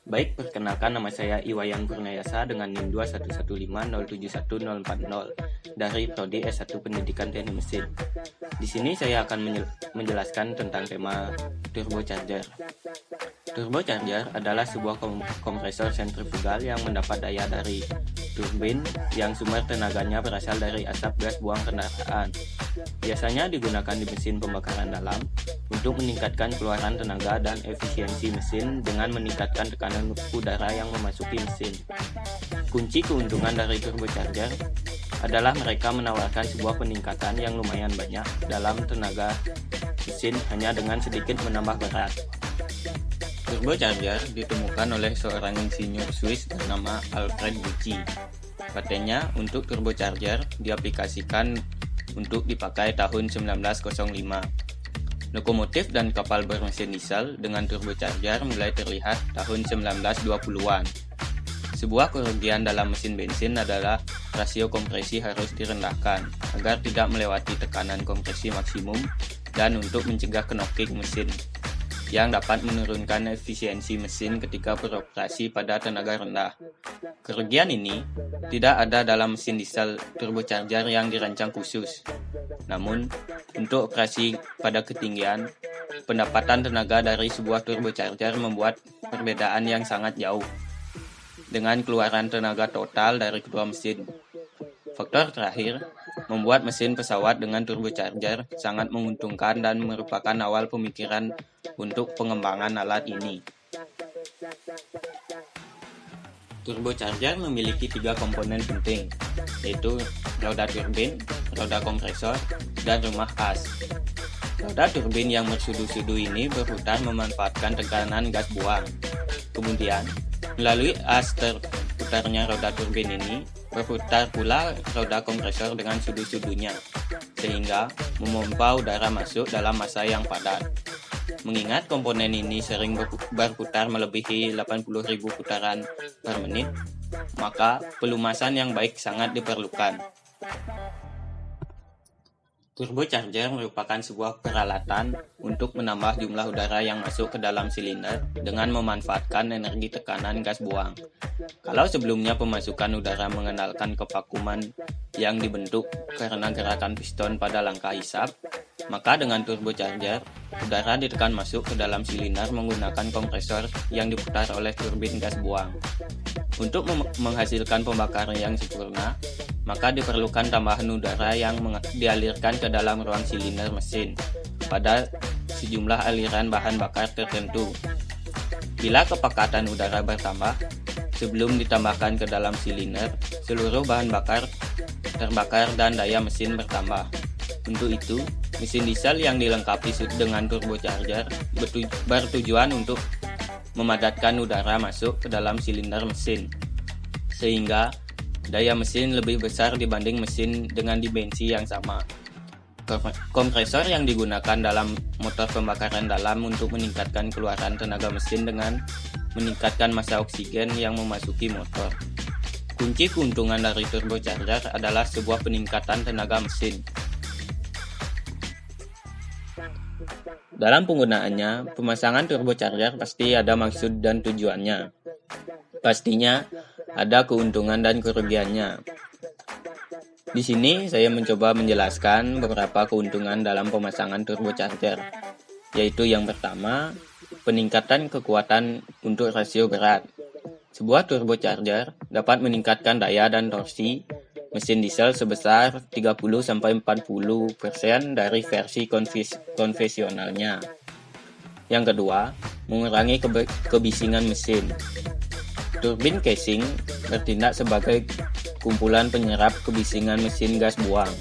Baik, perkenalkan nama saya Iwayan Kurniasa dengan NIM 21150710040 dari Prodi S1 Pendidikan Teknik Mesin. Di sini saya akan menjelaskan tentang tema turbocharger. Turbocharger adalah sebuah kompresor sentrifugal yang mendapat daya dari turbin yang sumber tenaganya berasal dari asap gas buang kendaraan. Biasanya digunakan di mesin pembakaran dalam untuk meningkatkan keluaran tenaga dan efisiensi mesin dengan meningkatkan tekanan udara yang memasuki mesin. Kunci keuntungan dari turbocharger adalah mereka menawarkan sebuah peningkatan yang lumayan banyak dalam tenaga mesin hanya dengan sedikit menambah berat. Turbocharger ditemukan oleh seorang insinyur Swiss bernama Alfred Bucci. Patennya untuk turbocharger diaplikasikan untuk dipakai tahun 1905. Lokomotif dan kapal bermesin diesel dengan turbocharger mulai terlihat tahun 1920-an. Sebuah kerugian dalam mesin bensin adalah rasio kompresi harus direndahkan agar tidak melewati tekanan kompresi maksimum dan untuk mencegah knocking mesin yang dapat menurunkan efisiensi mesin ketika beroperasi pada tenaga rendah. Kerugian ini tidak ada dalam mesin diesel turbocharger yang dirancang khusus. Namun, untuk operasi pada ketinggian, pendapatan tenaga dari sebuah turbocharger membuat perbedaan yang sangat jauh dengan keluaran tenaga total dari kedua mesin. Faktor terakhir, membuat mesin pesawat dengan turbocharger sangat menguntungkan dan merupakan awal pemikiran untuk pengembangan alat ini. Turbocharger memiliki 3 komponen penting, yaitu roda turbin, roda kompresor, dan rumah as. Roda turbin yang bersudu-sudu ini berputar memanfaatkan tekanan gas buang. Kemudian, melalui as terputarnya roda turbin ini, berputar pula roda kompresor dengan sudu-sudunya, sehingga memompa udara masuk dalam massa yang padat. Mengingat komponen ini sering berputar melebihi 80.000 putaran per menit, maka pelumasan yang baik sangat diperlukan. Turbocharger merupakan sebuah peralatan untuk menambah jumlah udara yang masuk ke dalam silinder dengan memanfaatkan energi tekanan gas buang. Kalau sebelumnya pemasukan udara mengenalkan kevakuman yang dibentuk karena gerakan piston pada langkah hisap, maka dengan turbocharger, udara ditekan masuk ke dalam silinder menggunakan kompresor yang diputar oleh turbin gas buang. Untuk menghasilkan pembakaran yang sempurna, maka diperlukan tambahan udara yang dialirkan ke dalam ruang silinder mesin pada sejumlah aliran bahan bakar tertentu. Bila kepekatan udara bertambah, sebelum ditambahkan ke dalam silinder, seluruh bahan bakar terbakar dan daya mesin bertambah. Untuk itu, mesin diesel yang dilengkapi dengan turbocharger bertujuan untuk memadatkan udara masuk ke dalam silinder mesin, sehingga daya mesin lebih besar dibanding mesin dengan dimensi yang sama. Kompresor yang digunakan dalam motor pembakaran dalam untuk meningkatkan keluaran tenaga mesin dengan meningkatkan massa oksigen yang memasuki motor. Kunci keuntungan dari turbocharger adalah sebuah peningkatan tenaga mesin. Dalam penggunaannya, pemasangan turbocharger pasti ada maksud dan tujuannya. Pastinya ada keuntungan dan kerugiannya. Di sini saya mencoba menjelaskan beberapa keuntungan dalam pemasangan turbocharger, yaitu yang pertama, peningkatan kekuatan untuk rasio berat. Sebuah turbocharger dapat meningkatkan daya dan torsi mesin diesel sebesar 30-40% dari versi konvensionalnya. Yang kedua, mengurangi kebisingan mesin. Turbin casing bertindak sebagai kumpulan penyerap kebisingan mesin gas buang.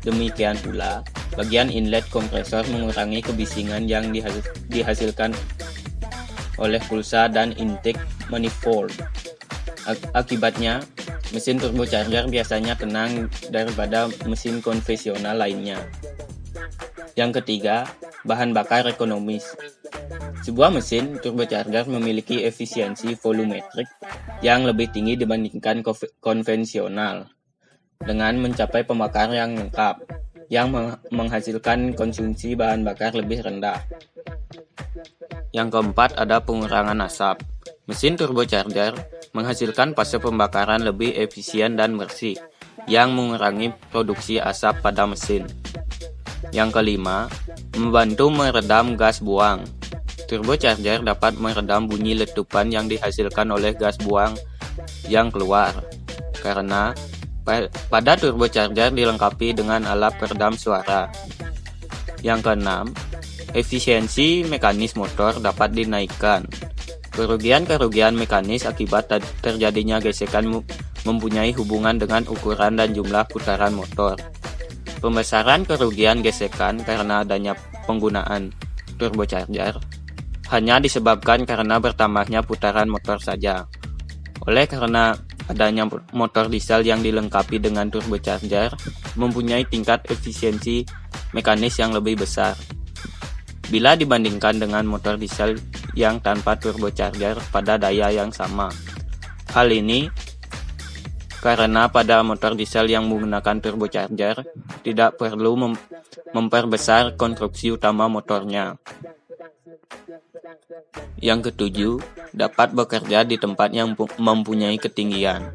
Demikian pula, bagian inlet kompresor mengurangi kebisingan yang dihasilkan oleh pulsa dan intake manifold. Akibatnya, mesin turbocharger biasanya tenang daripada mesin konvensional lainnya. Yang ketiga, bahan bakar ekonomis. Sebuah mesin turbocharger memiliki efisiensi volumetrik yang lebih tinggi dibandingkan konvensional, dengan mencapai pembakar yang lengkap, yang menghasilkan konsumsi bahan bakar lebih rendah. Yang keempat ada pengurangan asap. Mesin turbocharger menghasilkan fase pembakaran lebih efisien dan bersih, yang mengurangi produksi asap pada mesin. Yang kelima, membantu meredam gas buang. Turbocharger dapat meredam bunyi letupan yang dihasilkan oleh gas buang yang keluar, karena pada turbocharger dilengkapi dengan alat peredam suara. Yang keenam, efisiensi mekanis motor dapat dinaikkan. Kerugian-kerugian mekanis akibat terjadinya gesekan mempunyai hubungan dengan ukuran dan jumlah putaran motor. Pembesaran kerugian gesekan karena adanya penggunaan turbocharger hanya disebabkan karena bertambahnya putaran motor saja. Oleh karena adanya motor diesel yang dilengkapi dengan turbocharger mempunyai tingkat efisiensi mekanis yang lebih besar bila dibandingkan dengan motor diesel yang tanpa turbocharger pada daya yang sama. Hal ini karena pada motor diesel yang menggunakan turbocharger tidak perlu memperbesar konstruksi utama motornya. Yang ketujuh, dapat bekerja di tempat yang mempunyai ketinggian.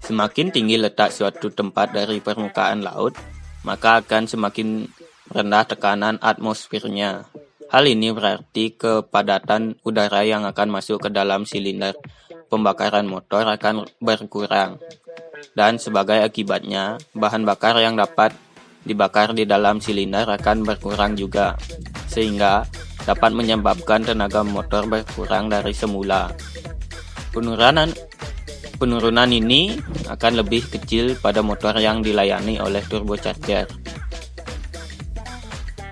Semakin tinggi letak suatu tempat dari permukaan laut, maka akan semakin rendah tekanan atmosfernya. Hal ini berarti kepadatan udara yang akan masuk ke dalam silinder pembakaran motor akan berkurang. Dan sebagai akibatnya, bahan bakar yang dapat dibakar di dalam silinder akan berkurang juga, sehingga dapat menyebabkan tenaga motor berkurang dari semula. Penurunan ini akan lebih kecil pada motor yang dilayani oleh turbocharger.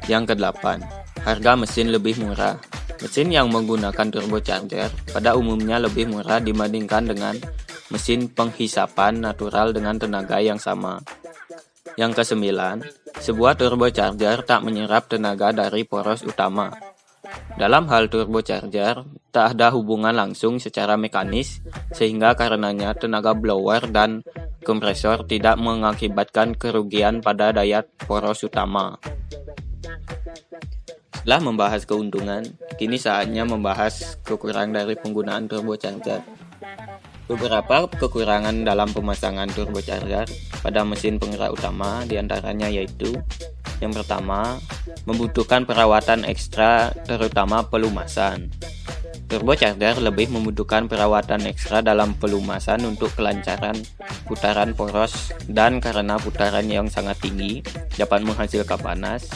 Yang kedelapan, harga mesin lebih murah. Mesin yang menggunakan turbocharger pada umumnya lebih murah dibandingkan dengan mesin penghisapan natural dengan tenaga yang sama. Yang kesembilan, sebuah turbocharger tak menyerap tenaga dari poros utama. Dalam hal turbocharger, tak ada hubungan langsung secara mekanis, sehingga karenanya tenaga blower dan kompresor tidak mengakibatkan kerugian pada daya poros utama. Setelah membahas keuntungan, kini saatnya membahas kekurangan dari penggunaan turbocharger. Beberapa kekurangan dalam pemasangan turbocharger pada mesin penggerak utama diantaranya yaitu: yang pertama, membutuhkan perawatan ekstra terutama pelumasan. Turbocharger lebih membutuhkan perawatan ekstra dalam pelumasan untuk kelancaran putaran poros, dan karena putaran yang sangat tinggi dapat menghasilkan panas,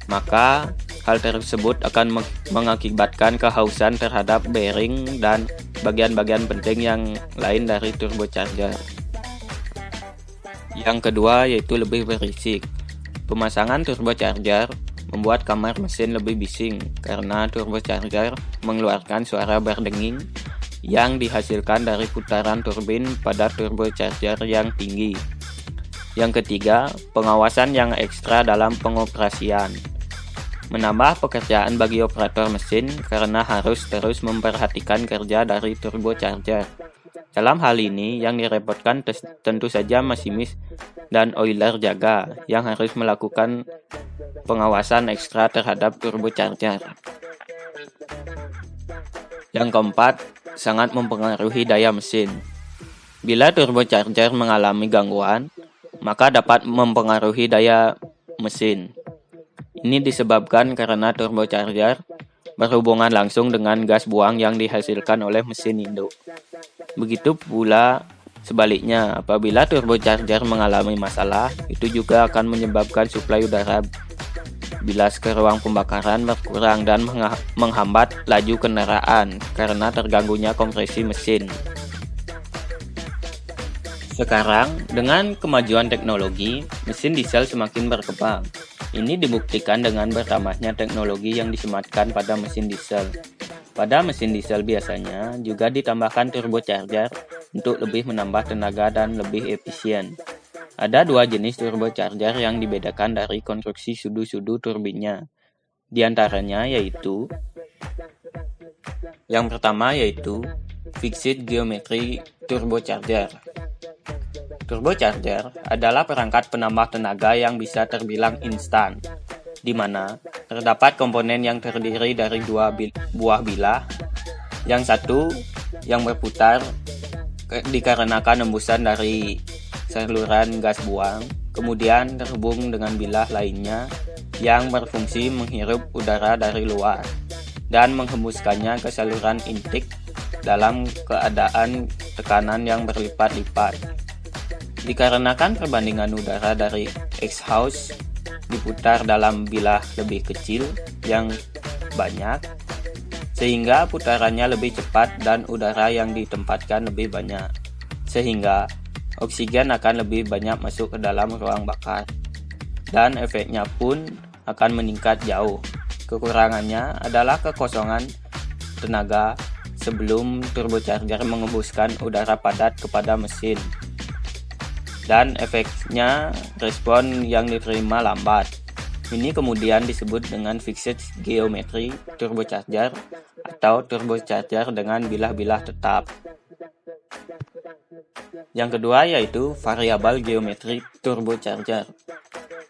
maka hal tersebut akan mengakibatkan kehausan terhadap bearing dan bagian-bagian penting yang lain dari turbocharger. Yang kedua yaitu lebih berisik. Pemasangan turbocharger membuat kamar mesin lebih bising karena turbocharger mengeluarkan suara berdenging yang dihasilkan dari putaran turbin pada turbocharger yang tinggi. Yang ketiga, pengawasan yang ekstra dalam pengoperasian. Menambah pekerjaan bagi operator mesin karena harus terus memperhatikan kerja dari turbocharger. Dalam hal ini, yang direpotkan tentu saja masinis dan oiler jaga yang harus melakukan pengawasan ekstra terhadap turbocharger. Yang keempat, sangat mempengaruhi daya mesin. Bila turbocharger mengalami gangguan, maka dapat mempengaruhi daya mesin. Ini disebabkan karena turbocharger berhubungan langsung dengan gas buang yang dihasilkan oleh mesin induk. Begitu pula sebaliknya, apabila turbocharger mengalami masalah, itu juga akan menyebabkan suplai udara bilas ke ruang pembakaran berkurang dan menghambat laju kendaraan karena terganggunya kompresi mesin. Sekarang, dengan kemajuan teknologi, mesin diesel semakin berkembang. Ini dibuktikan dengan bertambahnya teknologi yang disematkan pada mesin diesel. Pada mesin diesel biasanya juga ditambahkan turbocharger untuk lebih menambah tenaga dan lebih efisien. Ada dua jenis turbocharger yang dibedakan dari konstruksi sudu-sudu turbinnya. Di antaranya yaitu: yang pertama yaitu Fixed Geometry Turbocharger. Turbocharger adalah perangkat penambah tenaga yang bisa terbilang instan, di mana terdapat komponen yang terdiri dari dua buah bilah Yang satu yang berputar dikarenakan hembusan dari saluran gas buang, kemudian terhubung dengan bilah lainnya yang berfungsi menghirup udara dari luar dan menghembuskannya ke saluran intake dalam keadaan tekanan yang berlipat-lipat. Dikarenakan perbandingan udara dari exhaust diputar dalam bilah lebih kecil yang banyak, sehingga putarannya lebih cepat dan udara yang ditempatkan lebih banyak, sehingga oksigen akan lebih banyak masuk ke dalam ruang bakar, dan efeknya pun akan meningkat jauh. Kekurangannya adalah kekosongan tenaga sebelum turbocharger mengembuskan udara padat kepada mesin, dan efeknya respon yang diterima lambat. Ini kemudian disebut dengan fixed geometry turbocharger atau turbocharger dengan bilah-bilah tetap. Yang kedua yaitu variable geometry turbocharger.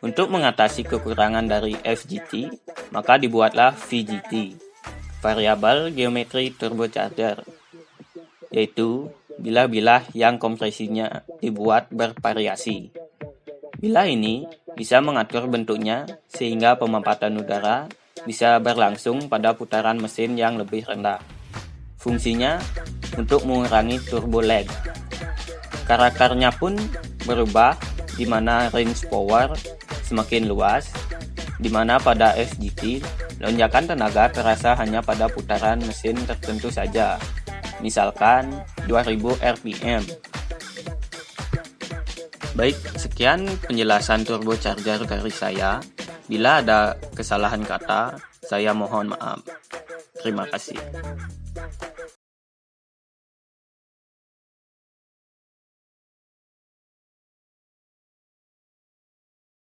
Untuk mengatasi kekurangan dari FGT, maka dibuatlah VGT, variable geometry turbocharger, yaitu bilah-bilah yang kompresinya dibuat bervariasi. Bilah ini bisa mengatur bentuknya sehingga pemampatan udara bisa berlangsung pada putaran mesin yang lebih rendah. Fungsinya untuk mengurangi turbo lag. Karakternya pun berubah di mana range power semakin luas, di mana pada FGT lonjakan tenaga terasa hanya pada putaran mesin tertentu saja, misalkan 2000 rpm. Baik, sekian penjelasan turbocharger dari saya. Bila ada kesalahan kata, saya mohon maaf. Terima kasih.